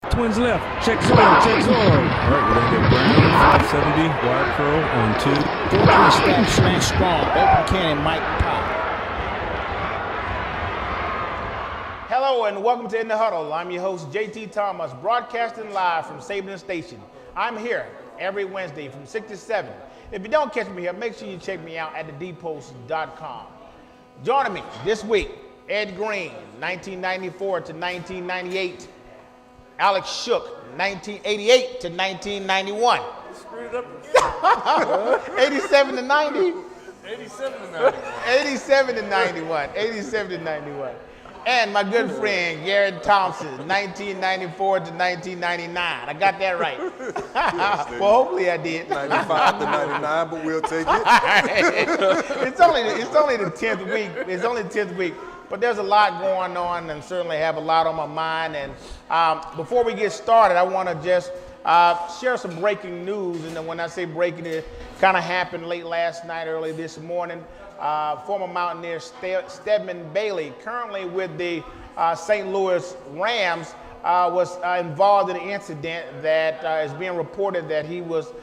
Twins left. Check zone. Check zone. All right, we're going to get Brown, 570, wide curl on 2. 4-3 stack, slant strong. Open cannon, Mike Pop. Hello and welcome to In the Huddle. I'm your host, JT Thomas, broadcasting live from Sabin Station. I'm here every Wednesday from 6 to 7. If you don't catch me here, make sure you check me out at thedpost.com. Joining me this week, Ed Green, 1994 to 1998. Alex Shook, 1988 to 1991. Screwed up again. 87 to 90. 87 to 91. 87 to 91. 87 to 91. And my good friend, Garrett Thompson, 1994 to 1999. I got that right. Well, hopefully I did. 95 to 99, but we'll take it. It's only the 10th week. It's only the 10th week. But there's a lot going on and certainly have a lot on my mind. And before we get started, I want to just share some breaking news. And then when I say breaking, it kind of happened late last night, early this morning. Former Mountaineer Stedman Bailey, currently with the St. Louis Rams, was involved in an incident that is being reported that he was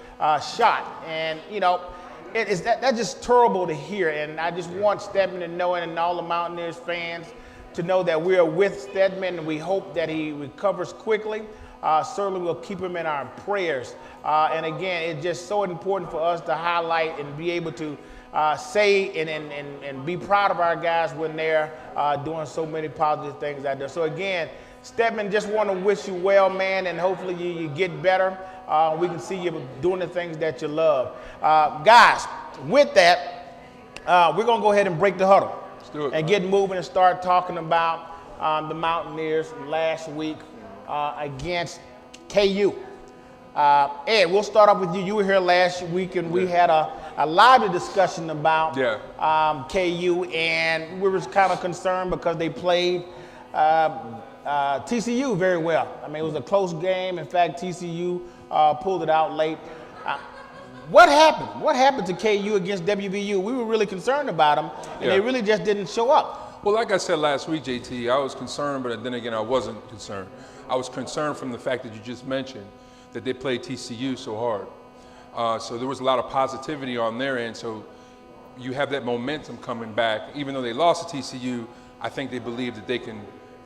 shot. And, you know, that's just terrible to hear. And I just want Stedman to know, and all the Mountaineers fans to know that we are with Stedman, and we hope that he recovers quickly. Certainly we'll keep him in our prayers. And again, it's just so important for us to highlight and be able to say and be proud of our guys when they're doing so many positive things out there. So again, Stedman, just want to wish you well, man, and hopefully you get better. We can see you doing the things that you love. Guys, with that, we're going to go ahead and break the huddle. Let's do it, and get moving and start talking about the Mountaineers last week against KU. Ed, we'll start off with you. You were here last week, and we had a lively discussion about KU, and we were kind of concerned because they played TCU very well. I mean, it was a close game. In fact, TCU pulled it out late. What happened? What happened to KU against WVU? We were really concerned about them, and they really just didn't show up. Well, like I said last week, JT, I was concerned, but then again, I wasn't concerned. I was concerned from the fact that you just mentioned that they played TCU so hard. So there was a lot of positivity on their end. So you have that momentum coming back. Even though they lost to TCU, I think they believe that they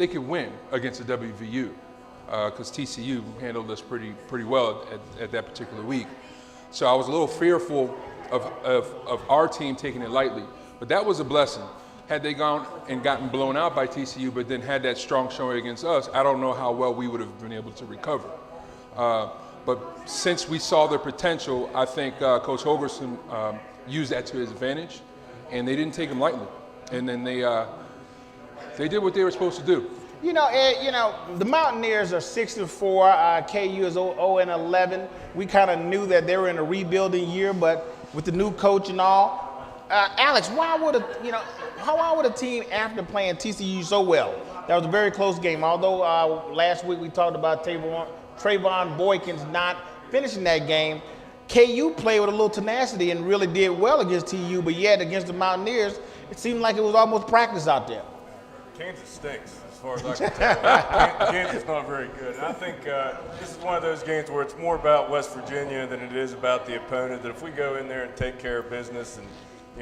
can win against the WVU because TCU handled us pretty well at that particular week. So I was a little fearful of our team taking it lightly, but that was a blessing. Had they gone and gotten blown out by TCU, but then had that strong showing against us, I don't know how well we would have been able to recover. But since we saw their potential, I think Coach Holgerson used that to his advantage, and they didn't take him lightly. And then they did what they were supposed to do. You know, Ed, the Mountaineers are 6-4. KU is 0-11. We kind of knew that they were in a rebuilding year, but with the new coach and all, Alex, why would a team, after playing TCU so well, that was a very close game. Although last week we talked about Trayvon Boykins not finishing that game, KU played with a little tenacity and really did well against TU, but yet against the Mountaineers, it seemed like it was almost practice out there. Kansas stinks, as far as I can tell. Kansas is not very good. And I think this is one of those games where it's more about West Virginia than it is about the opponent, that if we go in there and take care of business, and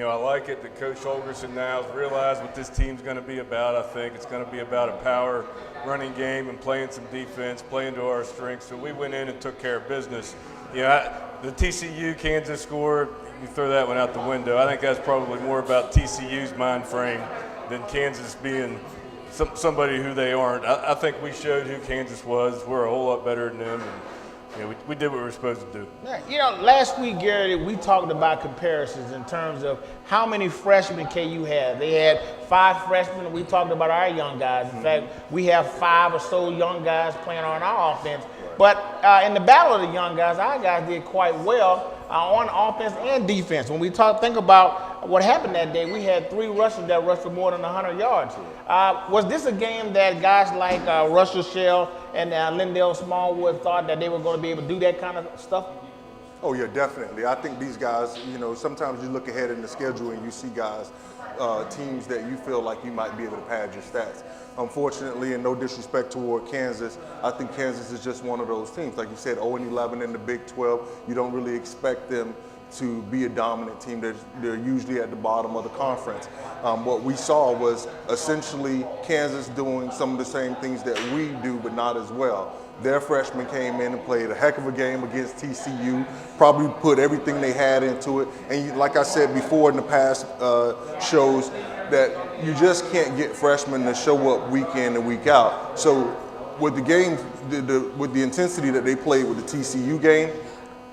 I like it that Coach Holgerson now has realized what this team's going to be about. I think it's going to be about a power running game and playing some defense, playing to our strengths. So we went in and took care of business. The TCU Kansas score, you throw that one out the window. I think that's probably more about TCU's mind frame than Kansas being somebody who they aren't. I think we showed who Kansas was. We're a whole lot better than them. And, we did what we were supposed to do. Last week, Gary, we talked about comparisons in terms of how many freshmen KU had. They had 5 freshmen. We talked about our young guys. In fact, we have 5 or so young guys playing on our offense. But in the battle of the young guys, our guys did quite well on offense and defense. When we think about what happened that day, we had 3 rushers that rushed for more than 100 yards. Was this a game that guys like Russell Shell and Lindell Smallwood thought that they were going to be able to do that kind of stuff? Oh, yeah, definitely. I think these guys, sometimes you look ahead in the schedule and you see guys teams that you feel like you might be able to pad your stats. Unfortunately, and no disrespect toward Kansas, I think Kansas is just one of those teams. Like you said, 0-11 in the Big 12. You don't really expect them to be a dominant team. They're usually at the bottom of the conference. What we saw was essentially Kansas doing some of the same things that we do, but not as well. Their freshmen came in and played a heck of a game against TCU, probably put everything they had into it. And like I said before in the past shows, that you just can't get freshmen to show up week in and week out. So with the game, with the intensity that they played with the TCU game,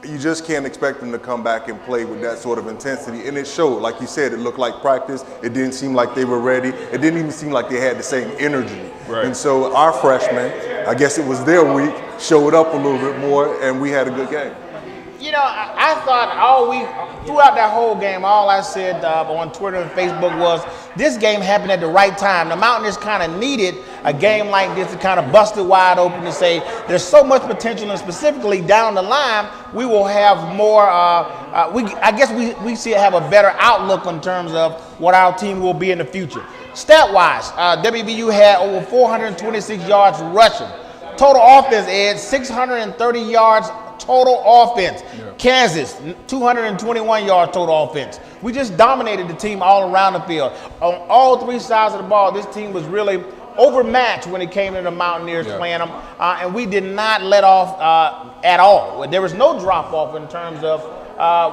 you just can't expect them to come back and play with that sort of intensity. And it showed, like you said, it looked like practice. It didn't seem like they were ready. It didn't even seem like they had the same energy. Right. And so our freshmen, I guess it was their week, showed up a little bit more, and we had a good game. You know, I thought all week, throughout that whole game, all I said on Twitter and Facebook was this game happened at the right time. The Mountaineers kind of needed a game like this to kind of bust it wide open to say there's so much potential, and specifically down the line, we will have more, I guess we see have a better outlook in terms of what our team will be in the future. Stat-wise, WVU had over 426 yards rushing. Total offense, Ed, 630 yards total offense. Yeah. Kansas, 221 yards total offense. We just dominated the team all around the field. On all three sides of the ball, this team was really overmatched when it came to the Mountaineers playing them, and we did not let off at all. There was no drop-off in terms of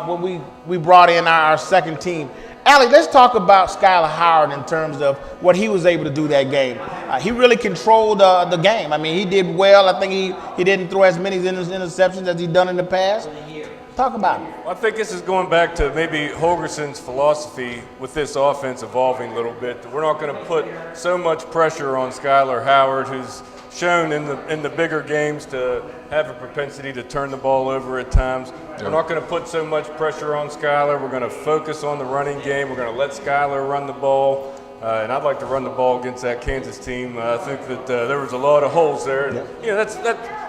when we brought in our second team. Alec, let's talk about Skylar Howard in terms of what he was able to do that game. He really controlled the game. I mean, he did well. I think he didn't throw as many interceptions as he'd done in the past. Talk about it. I think this is going back to maybe Holgerson's philosophy with this offense evolving a little bit. We're not going to put so much pressure on Skylar Howard, who's shown in the bigger games to have a propensity to turn the ball over at times. We're not going to put so much pressure on Skylar. We're going to focus on the running game. We're going to let Skylar run the ball. And I'd like to run the ball against that Kansas team. I think that there was a lot of holes there. And, you know, that's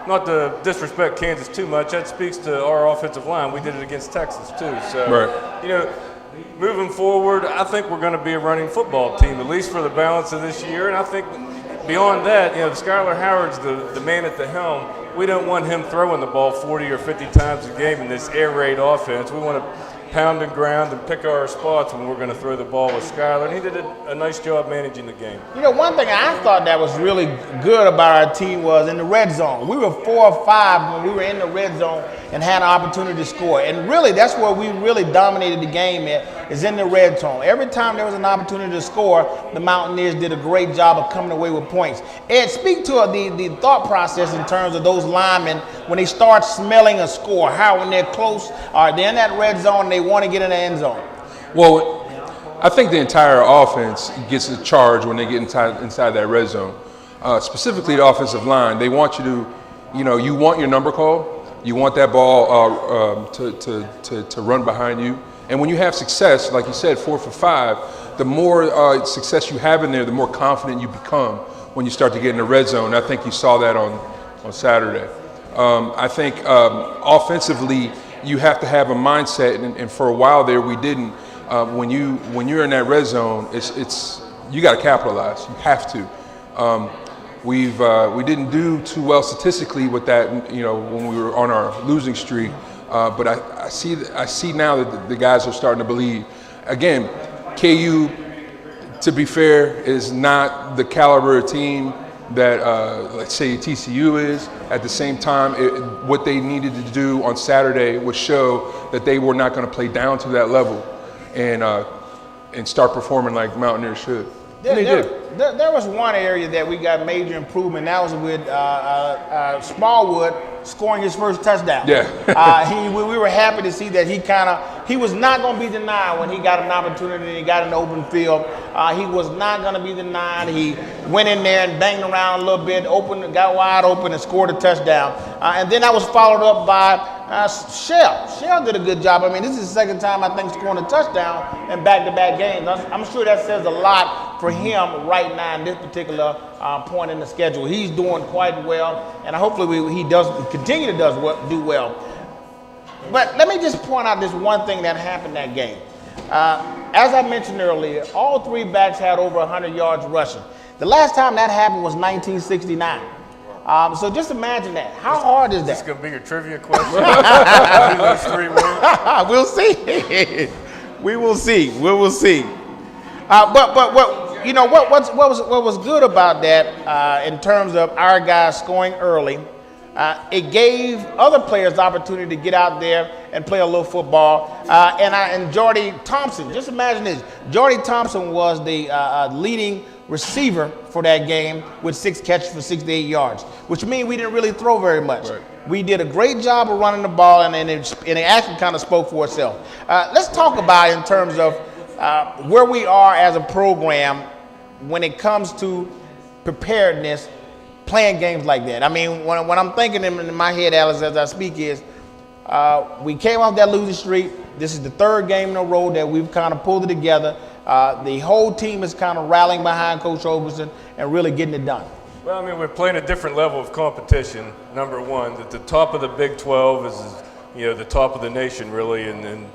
not to disrespect Kansas too much. That speaks to our offensive line. We did it against Texas too. So, you know, moving forward, I think we're going to be a running football team, at least for the balance of this year. And I think beyond that, you know, Skylar Howard's the man at the helm. We don't want him throwing the ball 40 or 50 times a game in this air raid offense. We want to pound and ground and pick our spots when we're going to throw the ball with Skylar. And he did a nice job managing the game. You know, one thing I thought that was really good about our team was in the red zone. We were 4 or 5 when we were in the red zone and had an opportunity to score. And really, that's where we really dominated the game at, is in the red zone. Every time there was an opportunity to score, the Mountaineers did a great job of coming away with points. Ed, speak to the thought process in terms of those linemen when they start smelling a score. How, when they're close, or they're in that red zone and they want to get in the end zone? Well, I think the entire offense gets a charge when they get inside that red zone. Specifically the offensive line, they want you to, you know, you want your number call. You want that ball to run behind you. And when you have success, like you said, 4 for 5, the more success you have in there, the more confident you become when you start to get in the red zone. I think you saw that on Saturday. I think offensively, you have to have a mindset, and for a while there, we didn't. When you're in that red zone, it's you got to capitalize. You have to. We didn't do too well statistically with that, you know, when we were on our losing streak. But I see now that the guys are starting to believe. Again, KU, to be fair, is not the caliber of team that let's say TCU is. At the same time, what they needed to do on Saturday was show that they were not going to play down to that level and start performing like Mountaineers should. There was one area that we got major improvement. That was with Smallwood scoring his first touchdown. Yeah. We were happy to see that he was not going to be denied when he got an opportunity and he got an open field. He was not going to be denied. He went in there and banged around a little bit, got wide open and scored a touchdown. And then that was followed up by Shell. Shell did a good job. I mean, this is the second time I think scoring a touchdown in back-to-back games. I'm sure that says a lot for him right now in this particular point in the schedule. He's doing quite well, and hopefully he does continue to do well. But let me just point out this one thing that happened that game. As I mentioned earlier, all three backs had over 100 yards rushing. The last time that happened was 1969. So just imagine that. How hard is This is that? going to be your trivia question. Who those three were? We'll see. We will see. We will see. But what you know what was good about that in terms of our guys scoring early, it gave other players the opportunity to get out there and play a little football. And Jordy Thompson, just imagine this: Jordy Thompson was the leading receiver for that game with 6 catches for 68 yards, which means we didn't really throw very much. Right. We did a great job of running the ball, and it actually kind of spoke for itself. Let's talk about it in terms of where we are as a program when it comes to preparedness, playing games like that. I mean, when I'm thinking in my head, Alex, as I speak, is we came off that losing streak. This is the third game in a row that we've kind of pulled it together. The whole team is kind of rallying behind Coach Overson and really getting it done. Well, I mean, we're playing a different level of competition. Number one, at the top of the Big 12 is the top of the nation, really, in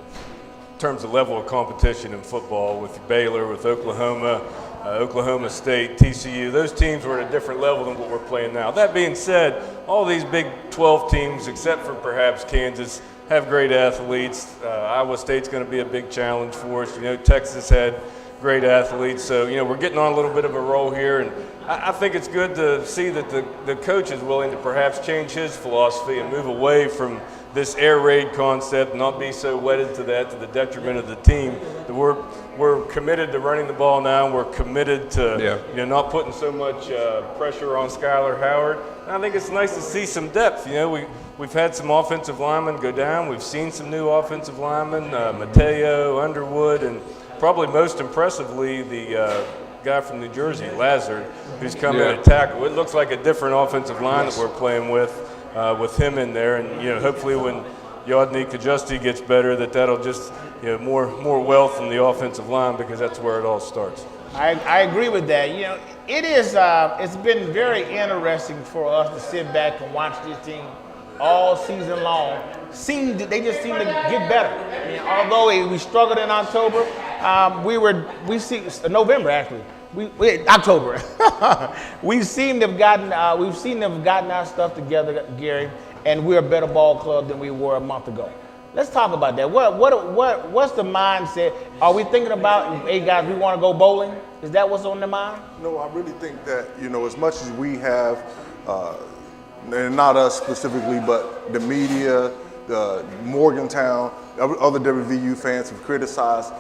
terms of level of competition in football, with Baylor, with Oklahoma, Oklahoma State, TCU. Those teams were at a different level than what we're playing now. That being said, all these Big 12 teams, except for perhaps Kansas, have great athletes. Iowa State's going to be a big challenge for us. Texas had great athletes. So, we're getting on a little bit of a roll here. And I think it's good to see that the coach is willing to perhaps change his philosophy and move away from this air raid concept, not be so wedded to that, to the detriment of the team. That we're committed to running the ball now. We're committed to not putting so much pressure on Skylar Howard. And I think it's nice to see some depth. We've had some offensive linemen go down. We've seen some new offensive linemen, Mateo, Underwood, and probably most impressively the guy from New Jersey, Lazard, who's come in at tackle. It looks like a different offensive line that we're playing with him in there. And hopefully when Yodny Kajusti gets better, that'll just more wealth in the offensive line, because that's where it all starts. I agree with that. It is. It's been very interesting for us to sit back and watch this team all season long. They just seem to get better. I mean, although we struggled in October, November actually. October. We've seen them gotten our stuff together, Gary, and we're a better ball club than we were a month ago. Let's talk about that. What's the mindset? Are we thinking about, hey guys, we want to go bowling? Is that what's on the mind? No, I really think that, as much as we have, and not us specifically, but the media, the Morgantown, other WVU fans have criticized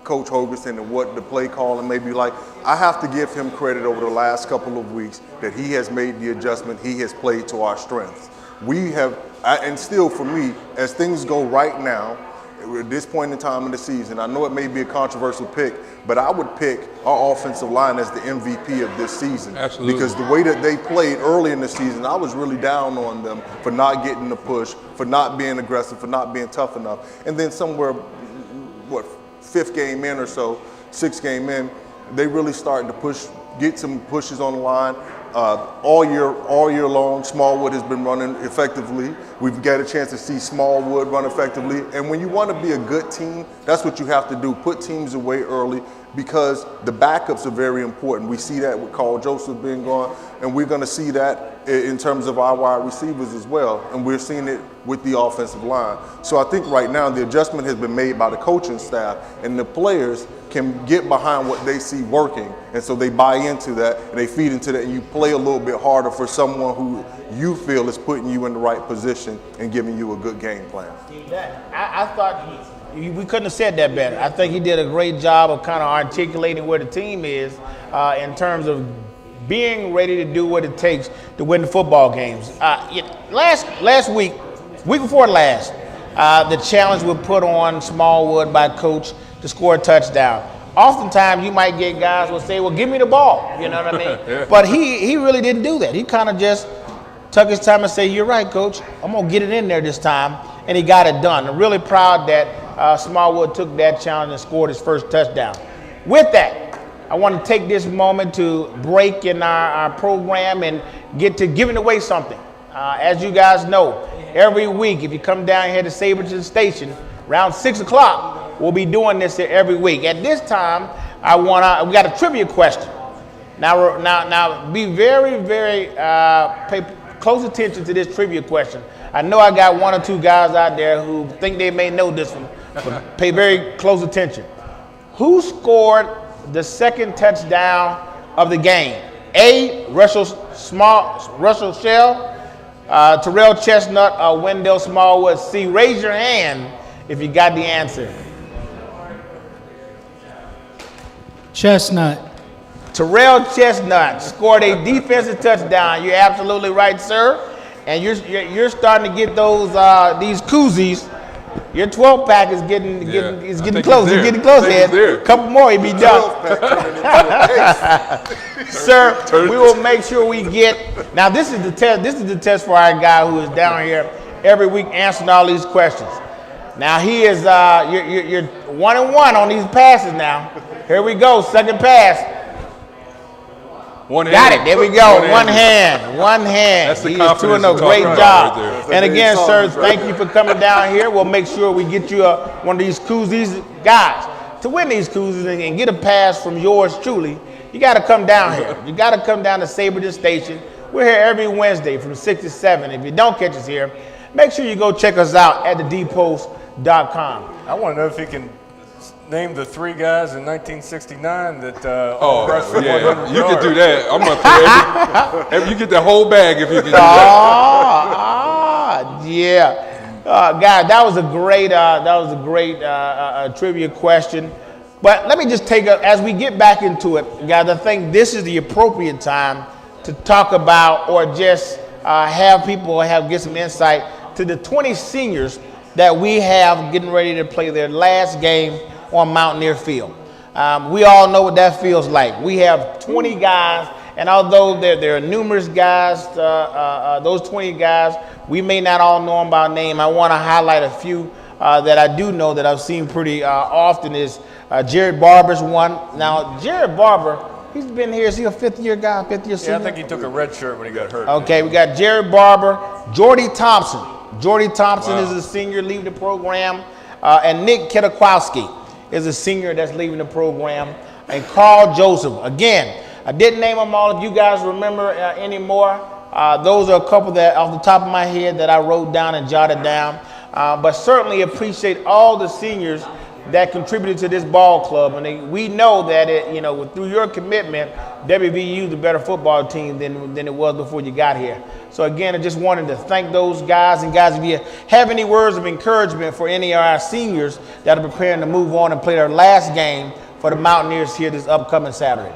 Coach Hogerson and what the play calling may be like. I have to give him credit over the last couple of weeks that he has made the adjustment. He has played to our strengths. We have, and still for me, as things go right now, at this point in time in the season, I know it may be a controversial pick, but I would pick our offensive line as the MVP of this season. Absolutely. Because the way that they played early in the season, I was really down on them for not getting the push, for not being aggressive, for not being tough enough. And then somewhere, fifth game in or so, sixth game in, they really started to get some pushes on the line. All year long, Smallwood has been running effectively. We've got a chance to see Smallwood run effectively. And when you want to be a good team, that's what you have to do. Put teams away early, because the backups are very important. We see that with Carl Joseph being gone, and we're going to see that in terms of our wide receivers as well. And we're seeing it with the offensive line. So I think right now the adjustment has been made by the coaching staff, and the players can get behind what they see working. And so they buy into that and they feed into that, and you play a little bit harder for someone who you feel is putting you in the right position and giving you a good game plan. I thought we couldn't have said that better. I think he did a great job of kind of articulating where the team is in terms of being ready to do what it takes to win the football games. Last week before last, the challenge was put on Smallwood by Coach to score a touchdown. Oftentimes you might get guys will say, well, give me the ball, you know what I mean? Yeah. But he really didn't do that. He kind of just took his time and said, you're right, Coach, I'm going to get it in there this time. And he got it done. I'm really proud that Smallwood took that challenge and scored his first touchdown. With that, I want to take this moment to break in our program and get to giving away something. As you guys know, every week, if you come down here to Saberton Station, around 6 o'clock, We'll be doing this every week. At this time, we got a trivia question. Now, be very, very pay close attention to this trivia question. I know I got one or two guys out there who think they may know this one, but pay very close attention. Who scored the second touchdown of the game? A, Russell Shell, Terrell Chestnut, or Wendell Smallwood. C, raise your hand if you got the answer. Chestnut. Terrell Chestnut scored a defensive touchdown. You're absolutely right, sir. And you're starting to get those these koozies. Your 12-pack is getting close. It's getting close, Ed. A couple more, he'd be done. Sir, we will make sure we get. Now, this is the test. This is the test for our guy who is down here every week answering all these questions. Now he is. You're 1-1 on these passes. Now, here we go. Second pass. Got it. There we go. One hand. That's the He is confidence doing a you're great talking job. about right there. And again, sir, thank you for coming down here. We'll make sure we get you one of these koozies. Guys, to win these koozies and get a pass from yours truly, you got to come down here. You got to come down to Saberton Station. We're here every Wednesday from 6 to 7. If you don't catch us here, make sure you go check us out at thedpost.com. I want to know if he can name the 3 guys in 1969 that rushed for 100 you yards. could do that. I'm gonna throw you get the whole bag if you can do that. Yeah. Guys, that was a great trivia question. But let me just as we get back into it, guys, I think this is the appropriate time to talk about or just have people get some insight to the 20 seniors that we have getting ready to play their last game on Mountaineer Field. We all know what that feels like. We have 20 guys, and although there are numerous guys, those 20 guys, we may not all know them by name. I want to highlight a few that I do know that I've seen pretty often is Jared Barber's one. Now, Jared Barber, he's been here. Is he a fifth-year guy, fifth-year senior? Yeah, I think he took a red shirt when he got hurt. Okay, we got Jared Barber, Jordy Thompson. Jordy Thompson is a senior leaving the program, and Nick Kedakowski is a senior that's leaving the program, and Carl Joseph. Again, I didn't name them all. If you guys remember anymore, those are a couple that off the top of my head that I wrote down and jotted down. But certainly appreciate all the seniors that contributed to this ball club, and we know that through your commitment, WVU is a better football team than it was before you got here. So again, I just wanted to thank those guys. And guys, if you have any words of encouragement for any of our seniors that are preparing to move on and play their last game for the Mountaineers here this upcoming Saturday.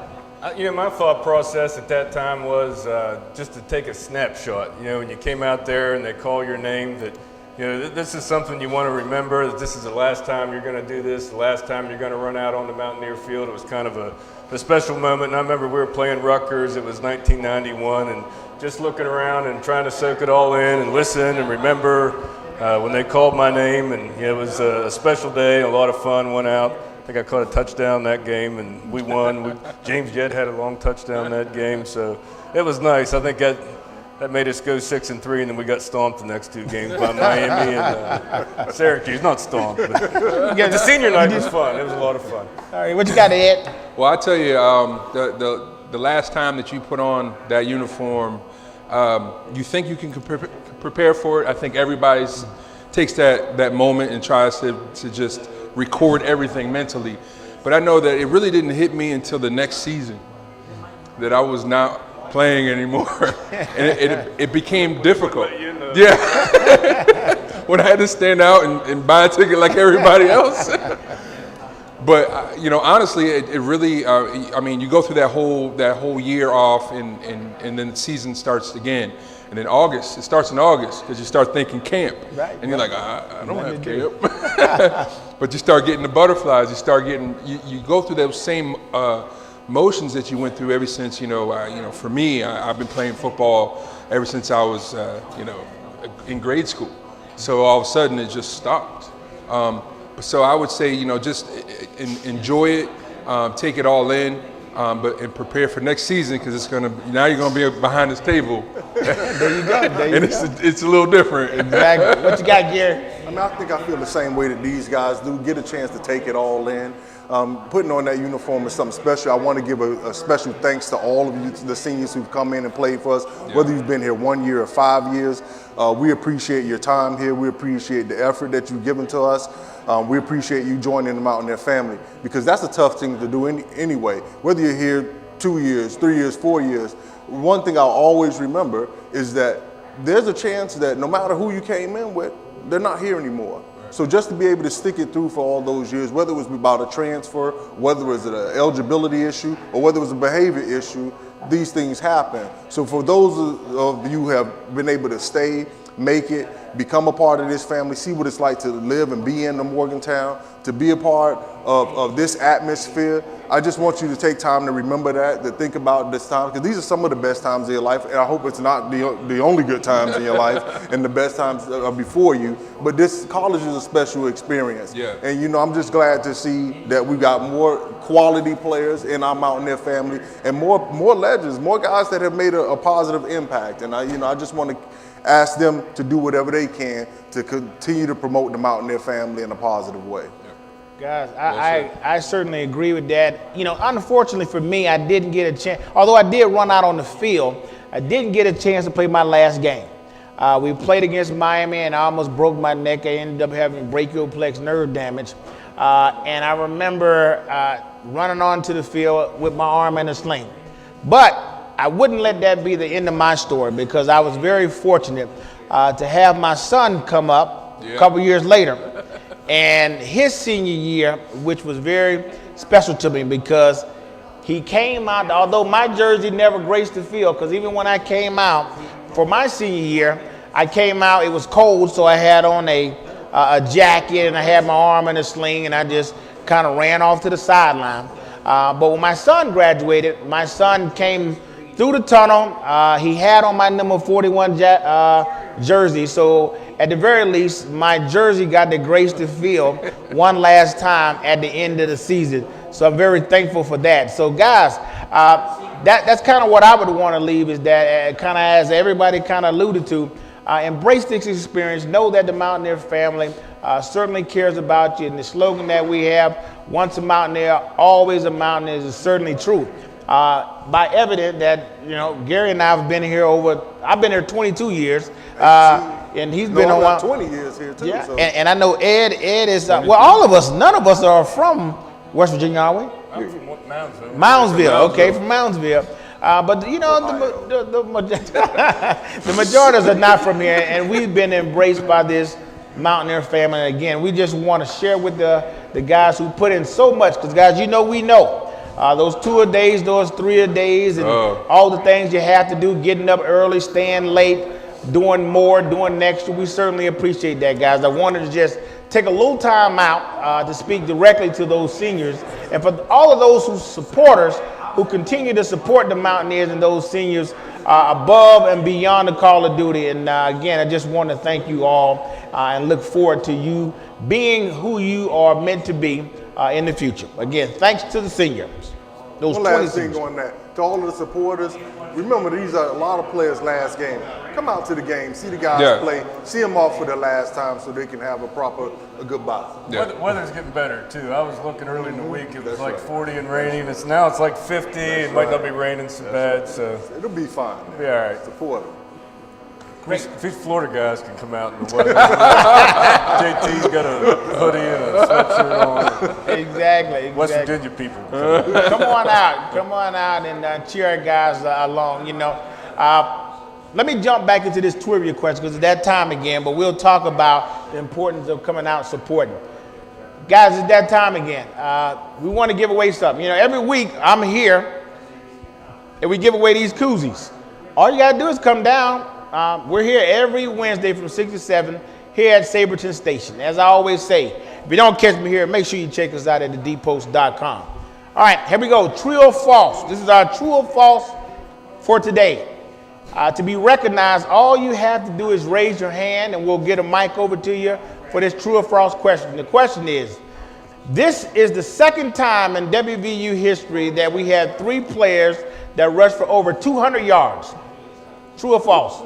My thought process at that time was just to take a snapshot. When you came out there and they call your name, that this is something you want to remember, that this is the last time you're going to do this, the last time you're going to run out on the Mountaineer Field. It was kind of a special moment. And I remember we were playing Rutgers. It was 1991, and just looking around and trying to soak it all in and listen and remember when they called my name. And it was a special day, a lot of fun, went out. I think I caught a touchdown that game, and we won. James Jett had a long touchdown that game, so it was nice. I think that made us go 6-3, and then we got stomped the next 2 games by Miami and Syracuse. Not stomped, but the senior night was fun. It was a lot of fun. All right, what you got, Ed? Well, I tell you, the last time that you put on that uniform, you think you can prepare for it. I think everybody takes that moment and tries to just record everything mentally. But I know that it really didn't hit me until the next season that I was not playing anymore, and it became difficult. Yeah, when I had to stand out and buy a ticket like everybody else. But honestly, it really. You go through that whole year off, and then the season starts again. And then it starts in August because you start thinking camp, right, and you're like, I don't have camp. But you start getting the butterflies. You start getting you go through those same motions that you went through ever since, for me, I've been playing football ever since I was, in grade school. So all of a sudden it just stopped. So I would say, just enjoy it, take it all in, and prepare for next season because now you're gonna be behind this table. There you go. It's a little different. Exactly. What you got, Gary? mean, I think I feel the same way that these guys do. Get a chance to take it all in. Putting on that uniform is something special. I want to give a special thanks to all of you, the seniors who've come in and played for us, whether you've been here 1 year or 5 years. We appreciate your time here. We appreciate the effort that you've given to us. We appreciate you joining the Mountaineer family, because that's a tough thing to do anyway. Whether you're here 2 years, 3 years, 4 years, one thing I'll always remember is that there's a chance that no matter who you came in with, they're not here anymore. So just to be able to stick it through for all those years, whether it was about a transfer, whether it was an eligibility issue, or whether it was a behavior issue, these things happen. So for those of you who have been able to stay, make it, become a part of this family, see what it's like to live and be in the Morgantown, to be a part of this atmosphere, I just want you to take time to remember that, to think about this time, because these are some of the best times of your life, and I hope it's not the only good times in your life and the best times are before you, but this college is a special experience. Yeah. And, you know, I'm just glad to see that we got more quality players in our Mountaineer family and more legends, more guys that have made a positive impact. And, I just want to ask them to do whatever they can to continue to promote the Mountaineer family in a positive way. Guys, I certainly agree with that. You know, unfortunately for me, I didn't get a chance, although I did run out on the field, I didn't get a chance to play my last game. We played against Miami and I almost broke my neck. I ended up having brachioplex nerve damage. And I remember running onto the field with my arm in a sling. But I wouldn't let that be the end of my story, because I was very fortunate to have my son come up a couple years later. And his senior year, which was very special to me, because he came out, although my jersey never graced the field, because even when I came out for my senior year, I came out, it was cold, so I had on a jacket and I had my arm in a sling and I just kind of ran off to the sideline. But when my son graduated, my son came through the tunnel. He had on my number 41 jersey, so at the very least, my jersey got to grace the field one last time at the end of the season. So I'm very thankful for that. So guys, that's kind of what I would want to leave, is that kind of, as everybody kind of alluded to, embrace this experience. Know that the Mountaineer family certainly cares about you. And the slogan that we have, once a Mountaineer, always a Mountaineer, is certainly true. By evident that, you know, Gary and I have been here I've been here 22 years. And he's been on 20 years here too. Yeah, So. and I know Ed is, well, all of us, none of us are from West Virginia, are we? I'm from Moundsville. Moundsville, okay, from Moundsville. But you know, the majorities are not from here, and we've been embraced by this Mountaineer family. And again, we just want to share with the guys who put in so much, because guys, you know, we know. Those 2-a-days, those 3-a-days, and all the things you have to do, getting up early, staying late, doing more, doing extra. We certainly appreciate that, guys. I wanted to just take a little time out to speak directly to those seniors, and for all of those supporters who continue to support the Mountaineers and those seniors above and beyond the call of duty. And again, I just want to thank you all and look forward to you being who you are meant to be in the future. Again, thanks to the seniors. Those One 20 last thing seniors. on that. To all of the supporters, remember, these are a lot of players' last game. Come out to the game, see the guys play, see them off for their last time so they can have a goodbye. Yeah. Weather's getting better too. I was looking early in the week, it was like 40 and rainy. Now it's like 50. It might not be raining so bad. So It'll be fine. be all right. Support them. These Florida guys can come out in the weather. JT's got a hoodie and a sweatshirt on. Exactly. West Virginia people. Come on out and cheer our guys along. You know, let me jump back into this trivia question, because it's that time again, but we'll talk about the importance of coming out and supporting. Guys, it's that time again. We want to give away something. You know, every week I'm here and we give away these koozies. All you got to do is come down. We're here every Wednesday from 6 to 7 here at Saberton Station. As I always say, if you don't catch me here, make sure you check us out at thedpost.com. All right, here we go. True or false? This is our true or false for today. To be recognized, all you have to do is raise your hand and we'll get a mic over to you for this true or false question. The question is, this is the second time in WVU history that we had 3 players that rushed for over 200 yards. True or false?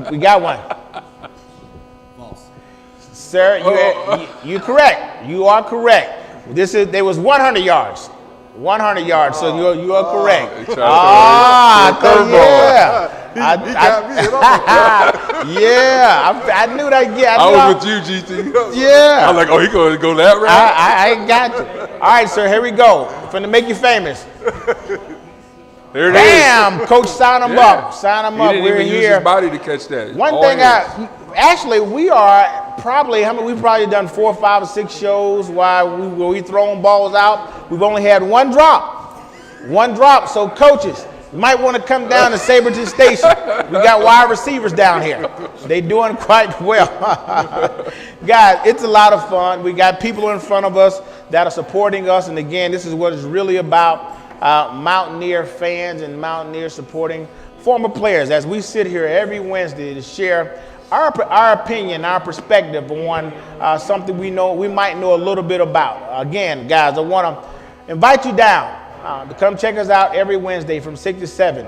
We got one. Sir, you're correct. You are correct. There was 100 yards. 100 yards, so you are correct. Yeah. He got me. I knew that. Yeah, I was with you, GT. Yeah. I'm like, oh, he going to go that route? I got you. All right, sir, here we go. Finna make you famous. There it Bam! is. Coach, sign him up. Sign him He up. didn't We're even use here. his body to catch that. One All thing hands. actually, we are probably, we've probably done 4, 5, or 6 shows where we throwing balls out. We've only had one drop. One drop. So coaches, you might want to come down to Saberton Station. We got wide receivers down here. They doing quite well. Guys, it's a lot of fun. We got people in front of us that are supporting us. And again, this is what it's really about. Mountaineer fans and Mountaineers supporting former players as we sit here every Wednesday to share our opinion, our perspective on something we might know a little bit about. Again, guys, I want to invite you down to come check us out every Wednesday from 6 to 7.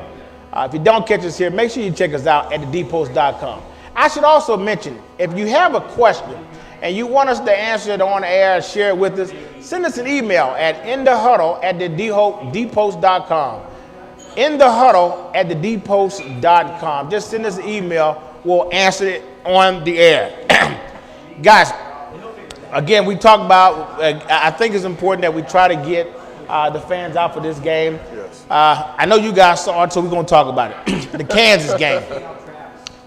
If you don't catch us here, make sure you check us out at thedpost.com. I should also mention, if you have a question and you want us to answer it on air and share it with us, send us an email at inthehuddle@thedpost.com. inthehuddle@thedpost.com. Just send us an email. We'll answer it on the air. Guys, again, we talk about, I think it's important that we try to get the fans out for this game. Yes. I know you guys saw it, so we're going to talk about it. The Kansas game.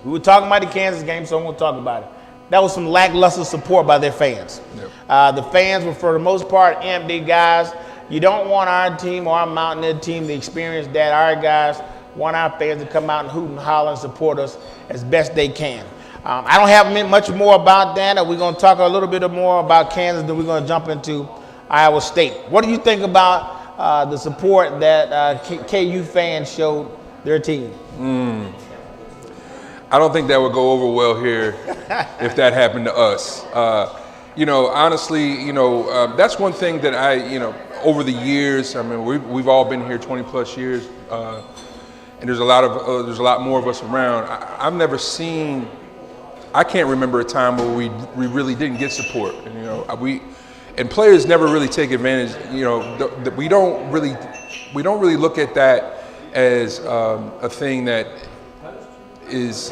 We were talking about the Kansas game, so I'm going to talk about it. That was some lackluster support by their fans. Yep. The fans were, for the most part, empty, guys. You don't want our team or our Mountaineer team to experience that. Our guys want our fans to come out and hoot and holler and support us as best they can. I don't have much more about that. We're going to talk a little bit more about Kansas, then we're going to jump into Iowa State. What do you think about the support that KU fans showed their team? I don't think that would go over well here if that happened to us. Honestly, that's one thing that over the years, I mean, we've all been here 20 plus years, and there's a lot more of us around. I've never seen, I can't remember a time where we really didn't get support. And players never really take advantage. We don't really look at that as a thing that is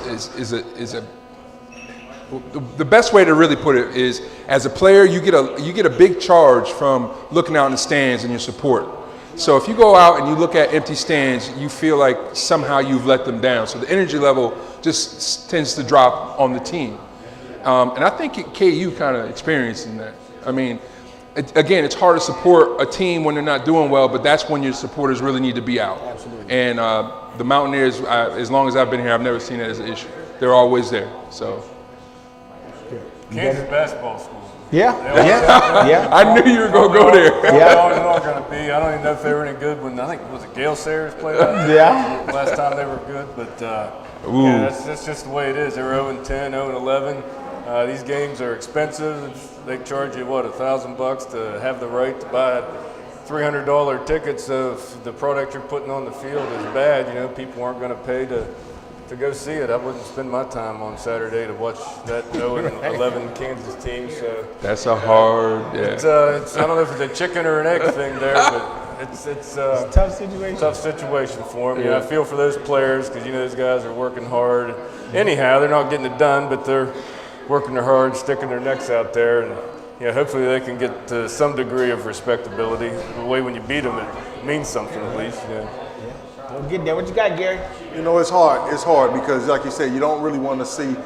the best way to really put it is, as a player, you get a big charge from looking out in the stands and your support. So if you go out and you look at empty stands, you feel like somehow you've let them down. So the energy level just tends to drop on the team. And I think KU kind of experiencing that. I mean, again, it's hard to support a team when they're not doing well, but that's when your supporters really need to be out. Absolutely. And the Mountaineers, as long as I've been here, I've never seen that as an issue. They're always there. So. Kansas basketball school. Yeah. I knew you were going to go there. How long they're all going to be. I don't even know if they were any good when, I think, was it Gale Sayers played out there? Yeah. Last time they were good, but that's just the way it is. They were 0-10, 0-11. These games are expensive. They charge you, $1,000 to have the right to buy $300 tickets. So if the product you're putting on the field is bad, people aren't going to pay to go see it. I wouldn't spend my time on Saturday to watch that 0-11 Kansas team. So that's a hard, It's I don't know if it's a chicken or an egg thing there, but it's a tough situation. Tough situation for them. Yeah. I feel for those players because those guys are working hard. Anyhow, they're not getting it done, but they're working their hard, sticking their necks out there, and hopefully they can get to some degree of respectability. The way when you beat them, it means something at least. We'll get there. What you got, Gary? It's hard. It's hard because, like you said, you don't really want to see.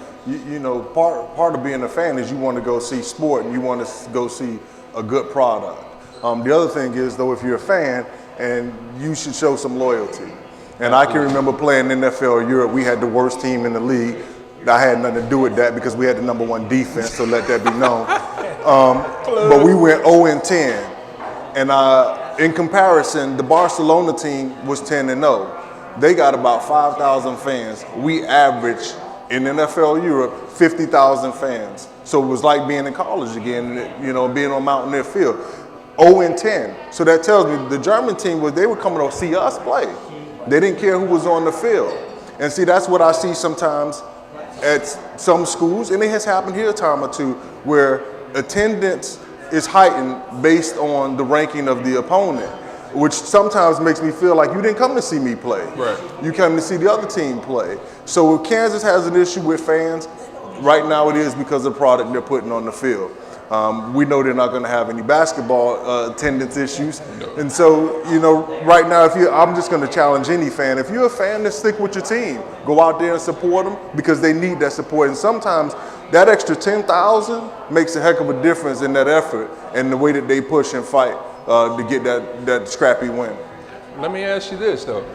Part of being a fan is you want to go see sport and you want to go see a good product. The other thing is, though, if you're a fan, and you should show some loyalty. And I can remember playing NFL Europe. We had the worst team in the league. I had nothing to do with that because we had the #1 defense, so let that be known. But we went 0-10. And in comparison, the Barcelona team was 10-0. They got about 5,000 fans. We averaged in NFL Europe 50,000 fans. So it was like being in college again, being on Mountaineer Field. 0-10. So that tells me the German team they were coming to see us play. They didn't care who was on the field. And see, that's what I see sometimes at some schools, and it has happened here a time or two, where attendance is heightened based on the ranking of the opponent, which sometimes makes me feel like you didn't come to see me play. Right. You came to see the other team play. So if Kansas has an issue with fans, right now it is because of the product they're putting on the field. We know they're not going to have any basketball attendance issues. No. And so, right now, I'm just going to challenge any fan. If you're a fan, then stick with your team. Go out there and support them because they need that support. And sometimes that extra 10,000 makes a heck of a difference in that effort and the way that they push and fight to get that scrappy win. Let me ask you this, though.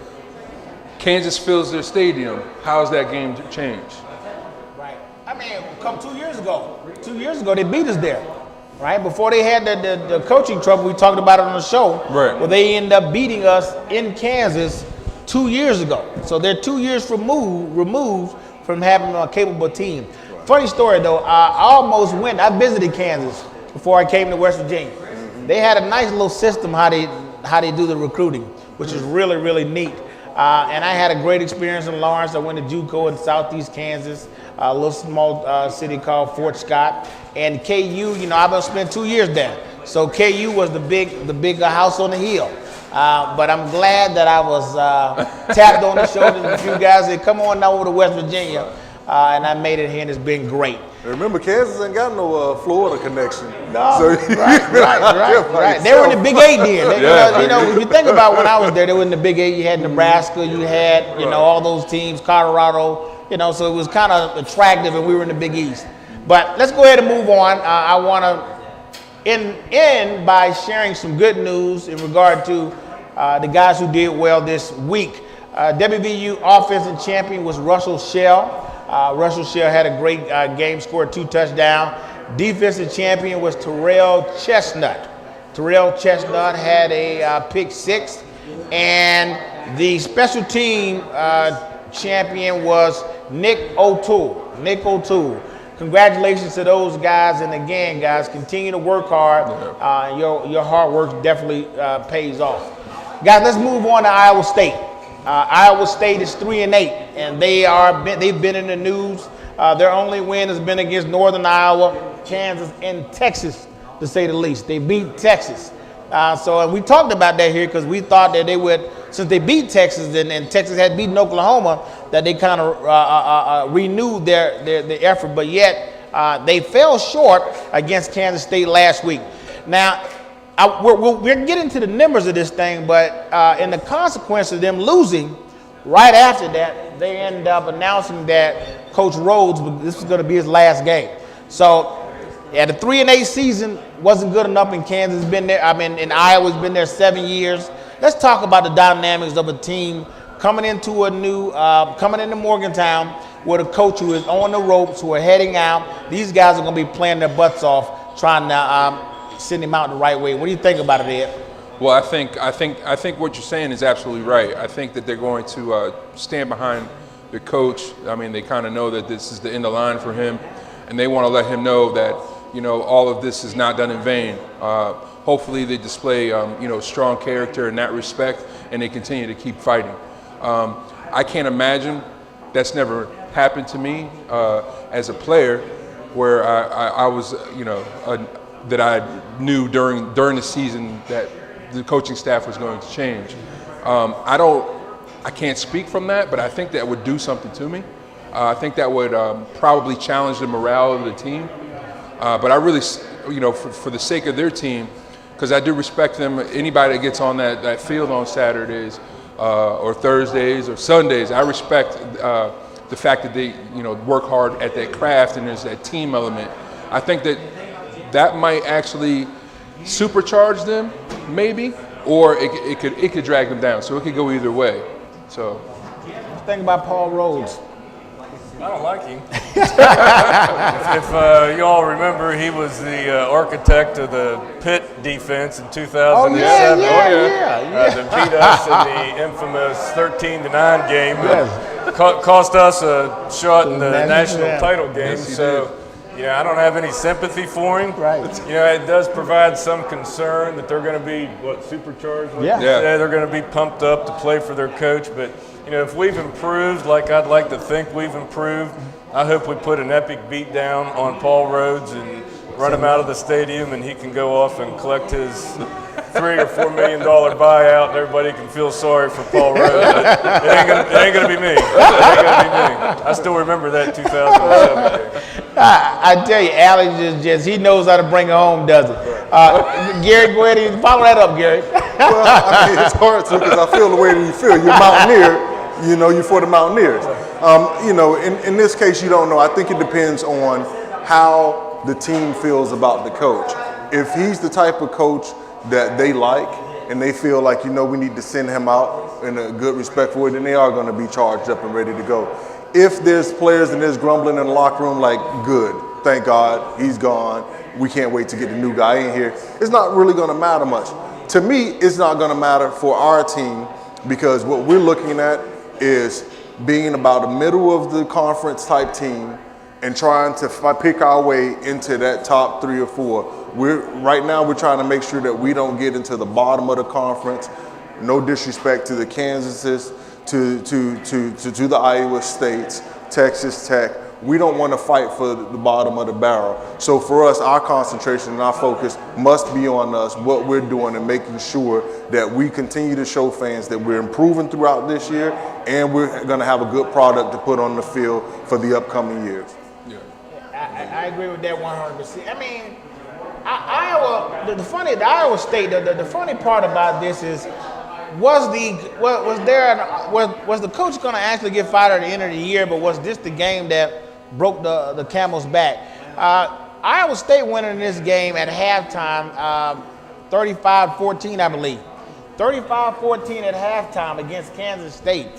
Kansas fills their stadium. How's that game changed? Right. I mean, come 2 years ago. 2 years ago, they beat us there, right? Before they had the coaching trouble, we talked about it on the show. Right. Well, they ended up beating us in Kansas 2 years ago. So they're 2 years removed from having a capable team. Right. Funny story, though. I visited Kansas before I came to West Virginia. Mm-hmm. They had a nice little system how they do the recruiting, which is really, really neat. And I had a great experience in Lawrence. I went to JUCO in southeast Kansas, a little small city called Fort Scott. And KU, I've been spent 2 years there. So KU was the big house on the hill. But I'm glad that I was tapped on the shoulders. A few guys said, come on over to West Virginia. And I made it here, and it's been great. Remember, Kansas ain't got no Florida connection. No, so, right. They were in the Big 8 then. If you think about when I was there, they were in the Big 8. You had Nebraska, you had, all those teams, Colorado, so it was kind of attractive, and we were in the Big East. But let's go ahead and move on. I want to end by sharing some good news in regard to the guys who did well this week. WVU offensive champion was Russell Shell. Russell Shell had a great game, scored 2 touchdowns. Defensive champion was Terrell Chestnut. Terrell Chestnut had a pick 6. And the special team champion was Nick O'Toole. Nick O'Toole. Congratulations to those guys. And again, guys, continue to work hard. Your hard work definitely pays off. Guys, let's move on to Iowa State. Iowa State is 3-8, and they've been in the news. Their only win has been against Northern Iowa, Kansas, and Texas, to say the least. They beat Texas. And we talked about that here because we thought that they would, since they beat Texas and Texas had beaten Oklahoma, that they kind of renewed their effort. But yet they fell short against Kansas State last week. Now, we're getting to the numbers of this thing, but in the consequence of them losing, right after that, they end up announcing that Coach Rhodes, this was going to be his last game. So, the 3-8 season wasn't good enough in Kansas. Been there. In Iowa's been there 7 years. Let's talk about the dynamics of a team coming into Morgantown with a coach who is on the ropes, who are heading out. These guys are going to be playing their butts off, trying to send him out the right way. What do you think about it, Ed? Well, I think what you're saying is absolutely right. I think that they're going to stand behind the coach. They kind of know that this is the end of line for him, and they want to let him know that all of this is not done in vain. Hopefully, they display strong character in that respect, and they continue to keep fighting. I can't imagine that's never happened to me as a player, where I was that I knew during the season that the coaching staff was going to change. I can't speak from that, but I think that would do something to me. I think that would probably challenge the morale of the team. But I really, for the sake of their team, because I do respect them, anybody that gets on that field on Saturdays or Thursdays or Sundays, I respect the fact that they, work hard at that craft and there's that team element. I think that might actually supercharge them, maybe, or it could drag them down. So it could go either way. So, think about Paul Rhodes. I don't like him. if you all remember, he was the architect of the Pitt defense in 2007. Yeah. That beat us in the infamous 13-9 game. Yes. Cost us a shot in the national title game. Yes, so. I don't have any sympathy for him. Right. It does provide some concern that they're going to be, supercharged? Yeah. They're going to be pumped up to play for their coach. But, if we've improved like I'd like to think we've improved, I hope we put an epic beat down on Paul Rhodes and run him out of the stadium, and he can go off and collect his $3 or $4 million buyout, and everybody can feel sorry for Paul Rhodes. But it ain't gonna be me. It ain't gonna be me. I still remember that 2007 game. I tell you, Alex he knows how to bring it home, doesn't he? Gary, go ahead and follow that up, Gary. Well, I mean, it's hard to because I feel the way that you feel. You're Mountaineer, you're for the Mountaineers. In this case, you don't know. I think it depends on how the team feels about the coach. If he's the type of coach that they like and they feel like, we need to send him out in a good, respectful way, then they are going to be charged up and ready to go. If there's players and there's grumbling in the locker room like, good, thank God, he's gone, we can't wait to get the new guy in here, it's not really going to matter much. To me, it's not going to matter for our team because what we're looking at is being about a middle of the conference type team and trying to pick our way into that top 3 or 4. Right now we're trying to make sure that we don't get into the bottom of the conference. No disrespect to the Kansases, to the Iowa States, Texas Tech. We don't want to fight for the bottom of the barrel. So for us, our concentration and our focus must be on us, what we're doing and making sure that we continue to show fans that we're improving throughout this year and we're going to have a good product to put on the field for the upcoming years. I agree with that 100%. I mean, Iowa. The Iowa State. The funny part about this is, was the coach going to actually get fired at the end of the year? But was this the game that broke the camel's back? Iowa State winning this game at halftime, 35-14, I believe. 35-14 at halftime against Kansas State.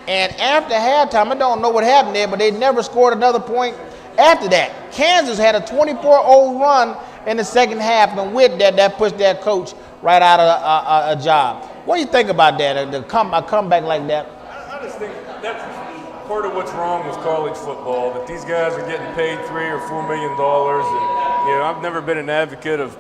And after halftime, I don't know what happened there, but they never scored another point. After that, Kansas had a 24-0 run in the second half, and with that pushed their coach right out of a job. What do you think about that, a comeback like that? I just think that's part of what's wrong with college football, that these guys are getting paid $3 or $4 million. And, I've never been an advocate of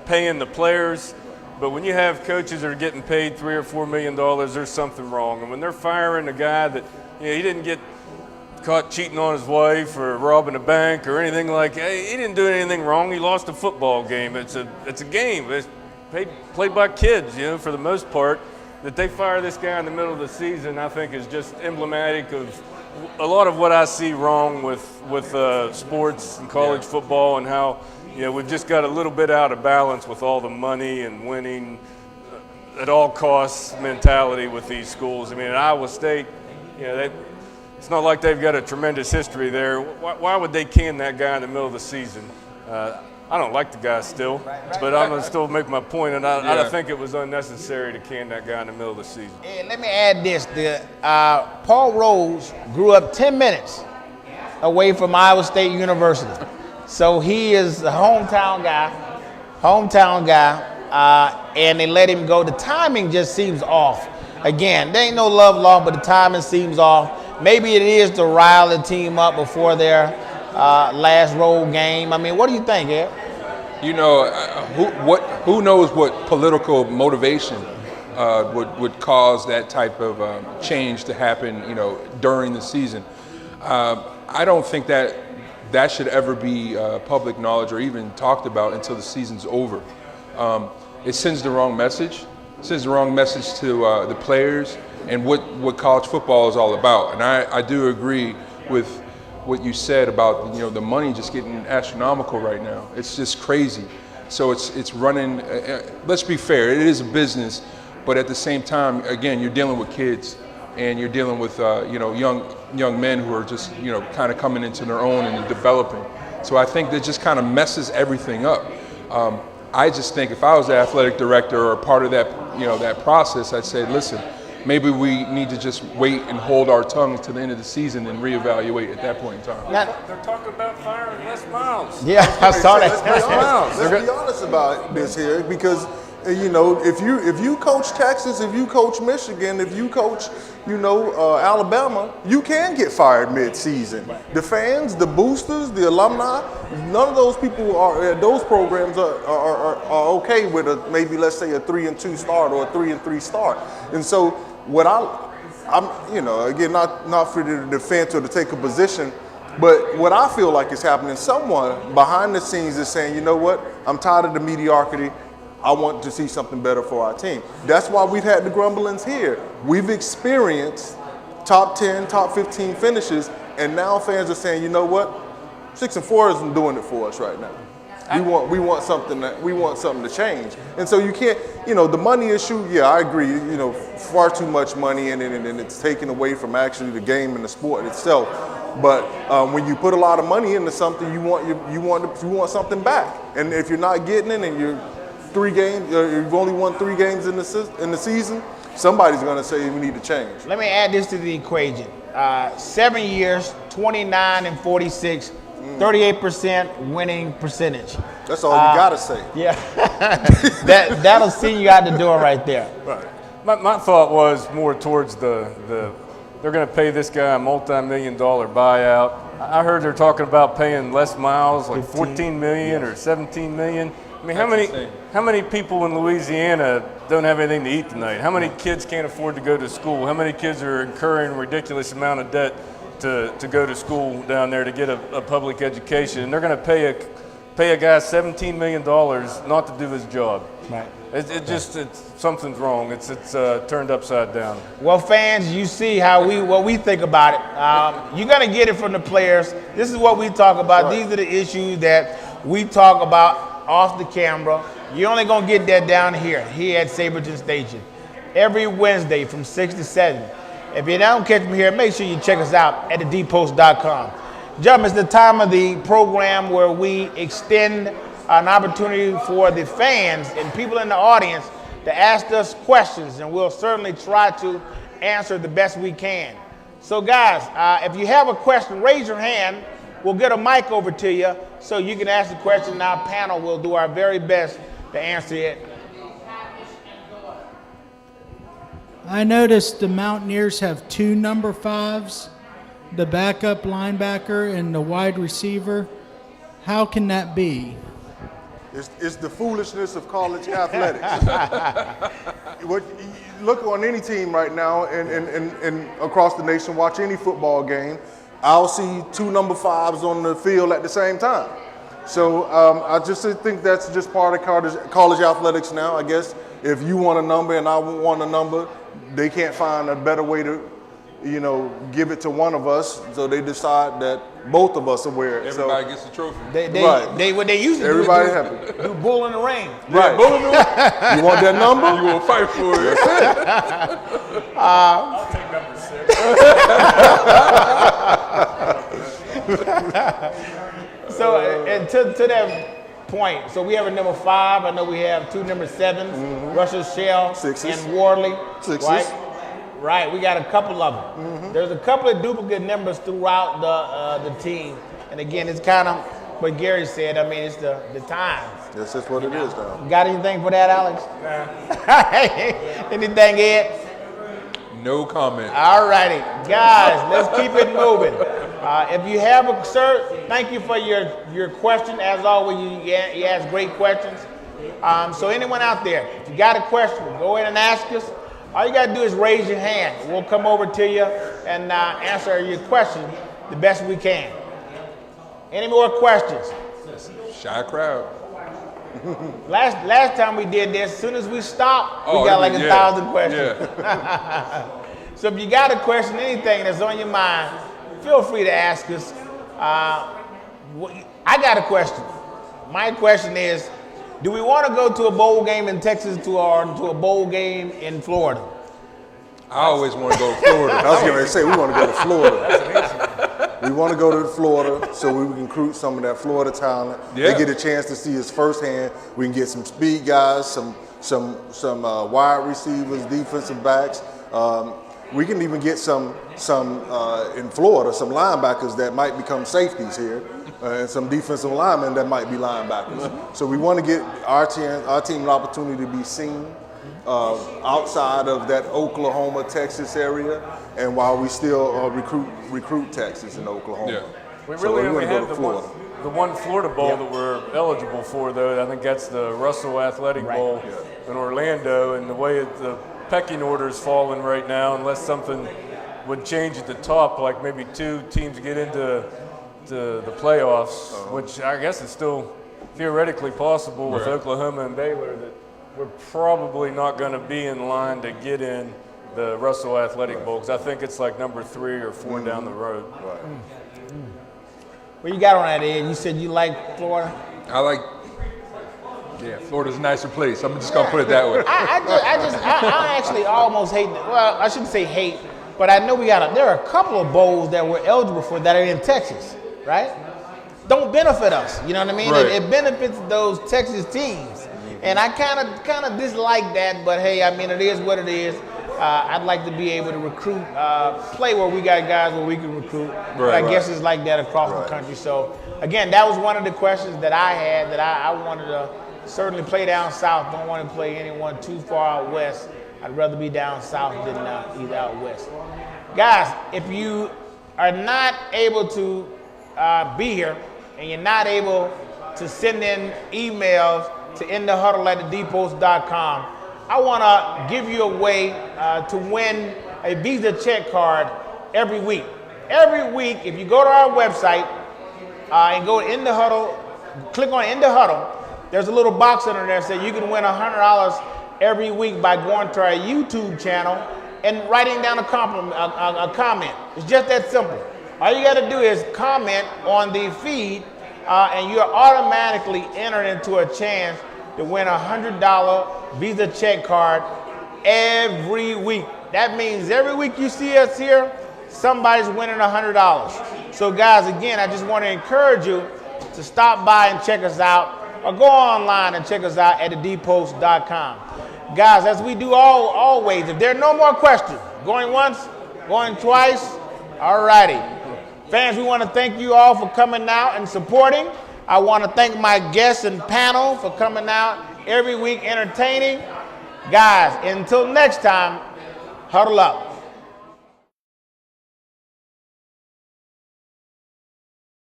paying the players, but when you have coaches that are getting paid $3 or $4 million, there's something wrong. And when they're firing a guy that, he didn't get caught cheating on his wife or robbing a bank or anything like that. He didn't do anything wrong. He lost a football game. It's a game. It's played by kids, for the most part. That they fire this guy in the middle of the season, I think, is just emblematic of a lot of what I see wrong with sports and college football, and how we've just got a little bit out of balance with all the money and winning at all costs mentality with these schools. I mean, at Iowa State, it's not like they've got a tremendous history there. Why would they can that guy in the middle of the season? I don't like the guy still, but I'm going to still make my point, and I think it was unnecessary to can that guy in the middle of the season. Hey, let me add this. Paul Rhodes grew up 10 minutes away from Iowa State University. So he is a hometown guy, and they let him go. The timing just seems off. Again, there ain't no love lost, but the timing seems off. Maybe it is to rile the team up before their last road game. I mean, what do you think, Ed? Who knows what political motivation would cause that type of change to happen, during the season. I don't think that should ever be public knowledge or even talked about until the season's over. It sends the wrong message. It sends the wrong message to the players and what college football is all about. And I do agree with what you said about the money just getting astronomical right now. It's just crazy. So it's running. Let's be fair. It is a business, but at the same time, again, you're dealing with kids, and you're dealing with young men who are just kind of coming into their own and developing. So I think that just kind of messes everything up. I just think if I was the athletic director or part of that that process, I'd say, listen, maybe we need to just wait and hold our tongue to the end of the season and reevaluate at that point in time. They're talking about firing Les Miles. Yeah, I saw that. Let's be honest about this here, because if you coach Texas, if you coach Michigan, if you coach Alabama, you can get fired mid-season. The fans, the boosters, the alumni, none of those people are those programs are okay with maybe let's say a 3-2 start or a 3-3 start. And so what I'm, again, not free to defend or to take a position, but what I feel like is happening, someone behind the scenes is saying, you know what, I'm tired of the mediocrity. I want to see something better for our team. That's why we've had the grumblings here. We've experienced top 10, top 15 finishes, and now fans are saying, you know what, 6-4 isn't doing it for us right now. We want something to change. And so you can't, the money issue, yeah, I agree, far too much money and it's taken away from actually the game and the sport itself. But when you put a lot of money into something, you want something back. And if you're not getting it and you're 3 games, you've only won 3 games in the season, somebody's going to say we need to change. Let me add this to the equation. 7 years, 29 and 46, 38% winning percentage. That's all you got to say. Yeah. That'll send you out the door right there. Right. My thought was more towards they're going to pay this guy a multi-million-dollar buyout. I heard they're talking about paying Les Miles like 14 million or 17 million. I mean, how many people in Louisiana don't have anything to eat tonight? How many kids can't afford to go to school? How many kids are incurring a ridiculous amount of debt to go to school down there to get a public education? And they're going to pay a guy $17 million not to do his job. Right. It's something's wrong. It's turned upside down. Well, fans, you see what we think about it. You're going to get it from the players. This is what we talk about. Right. These are the issues that we talk about off the camera. You're only going to get that down here at Saberton Station, every Wednesday from 6 to 7. If you don't catch me here, make sure you check us out at thedpost.com. Gentlemen, it's the time of the program where we extend an opportunity for the fans and people in the audience to ask us questions, and we'll certainly try to answer the best we can. So guys, if you have a question, raise your hand. We'll get a mic over to you so you can ask the question, and our panel will do our very best to answer it. I noticed the Mountaineers have 2 number 5s, the backup linebacker and the wide receiver. How can that be? It's the foolishness of college athletics. Look on any team right now and across the nation, watch any football game, I'll see 2 number 5s on the field at the same time. So I just think that's just part of college athletics now. I guess if you want a number and I want a number, they can't find a better way to, give it to one of us. So they decide that both of us are wear it. Everybody gets the trophy. What they used to Everybody do happy. do bull in the ring. Right. Yeah, bull in the ring. You want that number? You want to fight for it. I'll take number 6. So, and to that point, so we have a number 5. I know we have 2 number 7s, Russell Shell 6s. and Wardley. 6s. Right, we got a couple of them. There's a couple of duplicate numbers throughout the team. And again, it's kind of what Gary said. I mean, it's the times. That's just what it is now. Got anything for that, Alex? Nah. Anything, Ed? No comment. All righty. Guys, let's keep it moving. If you have a, sir, thank you for your question. As always, you ask great questions. So anyone out there, if you got a question, go ahead and ask us. All you got to do is raise your hand. We'll come over to you and answer your question the best we can. Any more questions? Shy crowd. Last time we did this, as soon as we stopped, we got like 1,000 questions. Yeah. So if you got a question, anything that's on your mind, feel free to ask us. I got a question. My question is, do we want to go to a bowl game in Texas or to a bowl game in Florida? I always want to go to Florida. I was going to say we want to go to Florida. We want to go to Florida so we can recruit some of that Florida talent. Yeah. They get a chance to see us firsthand. We can get some speed guys, some wide receivers, defensive backs. We can even get some in Florida, some linebackers that might become safeties here, and some defensive linemen that might be linebackers. So we want to get our team an opportunity to be seen outside of that Oklahoma, Texas area, and while we still recruit Texas and Oklahoma. Yeah. We So really only go have to the one Florida Bowl that we're eligible for, though. I think that's the Russell Athletic Bowl in Orlando, and the way the pecking order is falling right now, unless something would change at the top, like maybe 2 teams get into the playoffs, which I guess is still theoretically possible with Oklahoma and Baylor, that we're probably not going to be in line to get in the Russell Athletic Bowl, because I think it's like number 3 or 4 down the road. What you got on that, Ed? You said you like Florida? Florida's a nicer place. I'm just going to put it that way. I actually almost hate, well, I shouldn't say hate, but I know there are a couple of bowls that we're eligible for that are in Texas, right? Don't benefit us, you know what I mean? Right. It benefits those Texas teams. And I kind of dislike that, but hey, I mean, it is what it is. I'd like to be able to recruit, play where we got guys where we can recruit. But I guess it's like that across the country. So, again, that was one of the questions that I had, that I wanted to certainly play down south. Don't want to play anyone too far out west. I'd rather be down south than either out west. Guys, if you are not able to be here and you're not able to send in emails to inthehuddle@thedpost.com, I want to give you a way to win a Visa check card every week. Every week, if you go to our website and go to In the Huddle, click on In the Huddle, there's a little box under there that says you can win $100 every week by going to our YouTube channel and writing down a comment. It's just that simple. All you got to do is comment on the feed, and you're automatically entered into a chance to win a $100 Visa check card every week. That means every week you see us here, somebody's winning $100. So guys, again, I just want to encourage you to stop by and check us out, or go online and check us out at thedpost.com. Guys, as we do always, if there are no more questions, going once, going twice, all righty. Fans, we want to thank you all for coming out and supporting. I want to thank my guests and panel for coming out every week entertaining. Guys, until next time, huddle up.